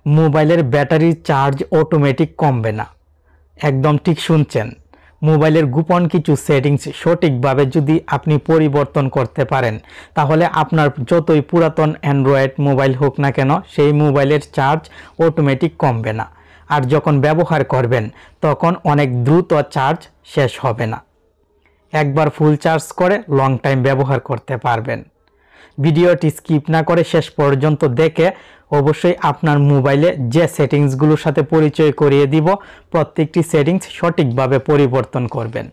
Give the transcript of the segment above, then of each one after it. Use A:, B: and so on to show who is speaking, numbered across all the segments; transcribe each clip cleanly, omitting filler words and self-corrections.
A: মোবাইলের ব্যাটারির charge automatic কমবে না। একদম ঠিক শুনছেন। মোবাইলের গোপন কিছু সেটিংস সঠিকভাবে যদি আপনি পরিবর্তন করতে পারেন, তাহলে আপনার যতই পুরাতন অ্যান্ড্রয়েড মোবাইল হোক না কেন, সেই মোবাইলের চার্জ অটোমেটিক কমবে না। আর যখন ব্যবহার করবেন তখন অনেক দ্রুত চার্জ শেষ হবে না। একবার ফুল চার্জ করে লং টাইম ব্যবহার করতে পারবেন। ভিডিওটি স্কিপ না করে শেষ পর্যন্ত দেখে অবশ্যই আপনার মোবাইলে যে সেটিংসগুলোর সাথে পরিচয় করিয়ে দিব, প্রত্যেকটি সেটিংস সঠিকভাবে পরিবর্তন করবেন।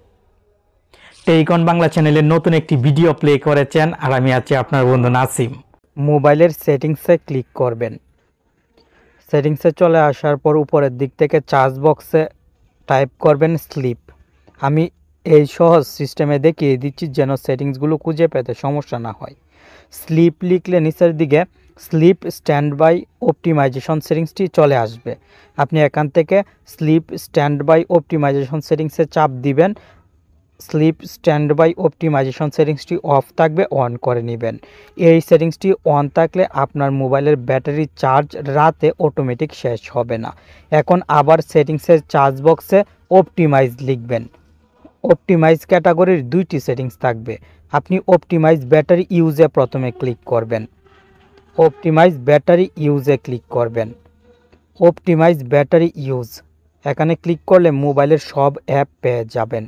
A: টেকন বাংলা চ্যানেলের নতুন একটি ভিডিও প্লে করেছেন আর আমি আছি আপনার বন্ধু নাসিম। মোবাইলের সেটিংসে ক্লিক করবেন। সেটিংসে চলে আসার পর উপরের দিক থেকে চার্জ বক্সে টাইপ করবেন স্লিপ। আমি এই সহজ সিস্টেমে দেখিয়ে দিচ্ছি যেন সেটিংসগুলো খুঁজে পেতে সমস্যা না হয়। স্লিপ লিখলে নিচের দিকে স্লিপ স্ট্যান্ড বাই অপটিমাইজেশন সেটিংসটি চলে আসবে। আপনি এখান থেকে স্লিপ স্ট্যান্ড বাই অপটিমাইজেশন সেটিংসে চাপ দিবেন। স্লিপ স্ট্যান্ড বাই অপটিমাইজেশন সেটিংসটি অফ থাকবে, অন করে নেবেন। এই সেটিংসটি অন থাকলে আপনার মোবাইলের ব্যাটারি চার্জ রাতে অটোমেটিক শেষ হবে না। এখন আবার সেটিংসের চার্জ বক্সে অপটিমাইজ লিখবেন। অপটিমাইজ ক্যাটাগরির দুইটি সেটিংস থাকবে। আপনি অপটিমাইজ ব্যাটারি ইউজে প্রথমে ক্লিক করবেন। অপটিমাইজ ব্যাটারি ইউজে ক্লিক করবেন। অপটিমাইজ ব্যাটারি ইউজ এখানে ক্লিক করলে মোবাইলের সব অ্যাপ পেয়ে যাবেন।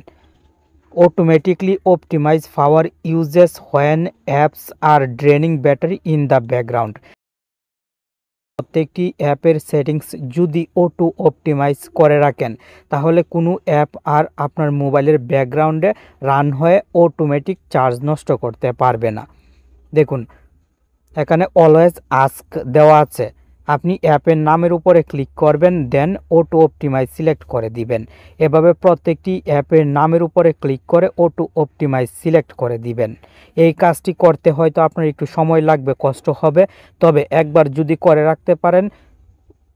A: Automatically optimize power uses when apps are draining battery in the background. প্রত্যেকটি অ্যাপের সেটিংস যদি অটো অপটিমাইজ করে রাখেন, তাহলে কোনো অ্যাপ আর আপনার মোবাইলের ব্যাকগ্রাউন্ডে রান হয়ে অটোমেটিক চার্জ নষ্ট করতে পারবে না। দেখুন এখানে অলওয়েজ আস্ক দেওয়া আছে। আপনি অ্যাপের নামের উপরে ক্লিক করবেন, দেন অটো অপটিমাইজ সিলেক্ট করে দিবেন। এভাবে প্রত্যেকটি অ্যাপের নামের উপরে ক্লিক করে অটো অপটিমাইজ সিলেক্ট করে দিবেন। এই কাজটি করতে হয়তো আপনার একটু সময় লাগবে, কষ্ট হবে, তবে একবার যদি করে রাখতে পারেন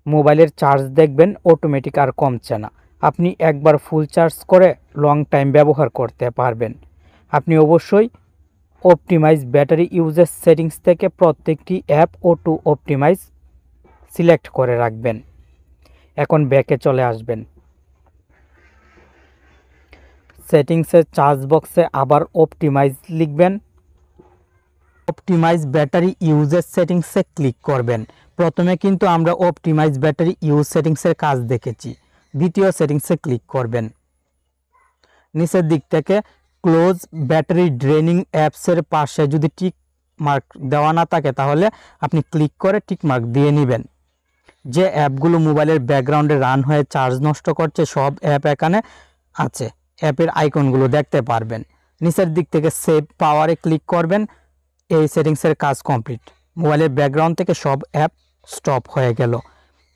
A: মোবাইলের চার্জ দেখবেন অটোমেটিক আর কমছে না। আপনি একবার ফুল চার্জ করে লং টাইম ব্যবহার করতে পারবেন। আপনি অবশ্যই অপটিমাইজ ব্যাটারি ইউজেস সেটিংস থেকে প্রত্যেকটি অ্যাপ অটো অপটিমাইজ সিলেক্ট করে রাখবেন। এখন ব্যাকে চলে আসবেন। সেটিংসের চার্জ বক্সে আবার অপটিমাইজ লিখবেন। অপটিমাইজ ব্যাটারি ইউজেস সেটিংসে ক্লিক করবেন। প্রথমে কিন্তু আমরা অপটিমাইজ ব্যাটারি ইউজ সেটিংসের কাজ দেখেছি। দ্বিতীয় সেটিংসে ক্লিক করবেন। নিচের দিক থেকে ক্লোজ ব্যাটারি ড্রেনিং অ্যাপসের পাশে যদি টিক মার্ক দেওয়া না থাকে, তাহলে আপনি ক্লিক করে টিক মার্ক দিয়ে নেবেন। যে অ্যাপগুলো মোবাইলের ব্যাকগ্রাউন্ডে রান হয়ে চার্জ নষ্ট করছে, সব অ্যাপ এখানে আছে। অ্যাপের আইকনগুলো দেখতে পারবেন। নিচের দিক থেকে সেভ পাওয়ারে ক্লিক করবেন। এই সেটিংসের কাজ কমপ্লিট। মোবাইলের ব্যাকগ্রাউন্ড থেকে সব অ্যাপ স্টপ হয়ে গেল।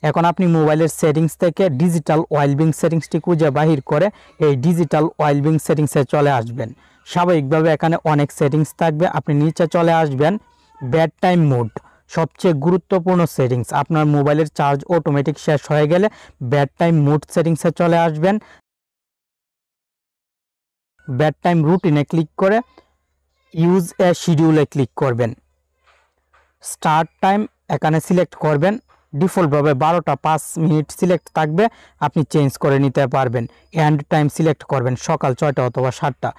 A: এখন আপনি মোবাইলের সেটিংস থেকে ডিজিটাল ওয়েলবিং সেটিংসটি খুঁজে বাহির করে এই ডিজিটাল ওয়েলবিং সেটিংসে চলে আসবেন। স্বাভাবিকভাবে এখানে অনেক সেটিংস থাকবে। আপনি নিচে চলে আসবেন। বেড টাইম মোড সবচেয়ে গুরুত্বপূর্ণ সেটিংস। আপনার মোবাইলের চার্জ অটোমেটিক শেষ হয়ে গেলে বেড টাইম মোড সেটিংসে চলে আসবেন। বেড টাইম রুটিনে ক্লিক করে ইউজ এ শিডিউলে ক্লিক করবেন। স্টার্ট টাইম এখানে সিলেক্ট করবেন। ডিফল্টভাবে 12টা 5 মিনিট সিলেক্ট থাকবে, আপনি চেঞ্জ করে নিতে পারবেন। এন্ড টাইম সিলেক্ট করবেন সকাল 6টা অথবা 7টা।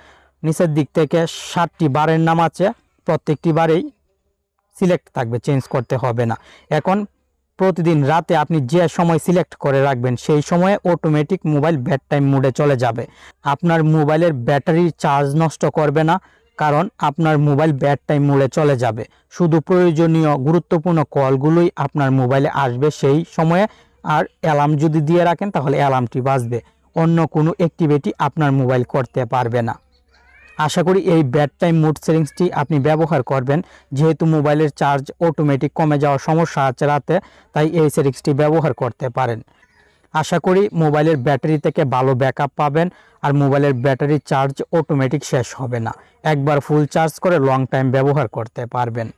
A: নিচের দিক থেকে 7টি বারের নাম আছে, প্রত্যেকটি বারেই সিলেক্ট থাকবে, চেঞ্জ করতে হবে না। এখন প্রতিদিন রাতে আপনি যে সময় সিলেক্ট করে রাখবেন সেই সময়ে অটোমেটিক মোবাইল বেড টাইম মোডে চলে যাবে। আপনার মোবাইলের ব্যাটারির চার্জ নষ্ট করবে না, কারণ আপনার মোবাইল বেড টাইম মোডে চলে যাবে। শুধু প্রয়োজনীয় গুরুত্বপূর্ণ কলগুলোই আপনার মোবাইলে আসবে সেই সময়ে। আর অ্যালার্ম যদি দিয়ে রাখেন তাহলে অ্যালার্মটি বাজবে, অন্য কোনো অ্যাক্টিভিটি আপনার মোবাইল করতে পারবে না। আশা করি এই বেড টাইম মোড সেটিংসটি আপনি ব্যবহার করবেন। যেহেতু মোবাইলের চার্জ অটোমেটিক কমে যাওয়ার সমস্যা আছে রাতে, তাই এই সেটিংসটি ব্যবহার করতে পারেন। আশা করি মোবাইলের ব্যাটারি থেকে ভালো ব্যাকআপ পাবেন আর মোবাইলের ব্যাটারি চার্জ অটোমেটিক শেষ হবে না। একবার ফুল চার্জ করে লং টাইম ব্যবহার করতে পারবেন।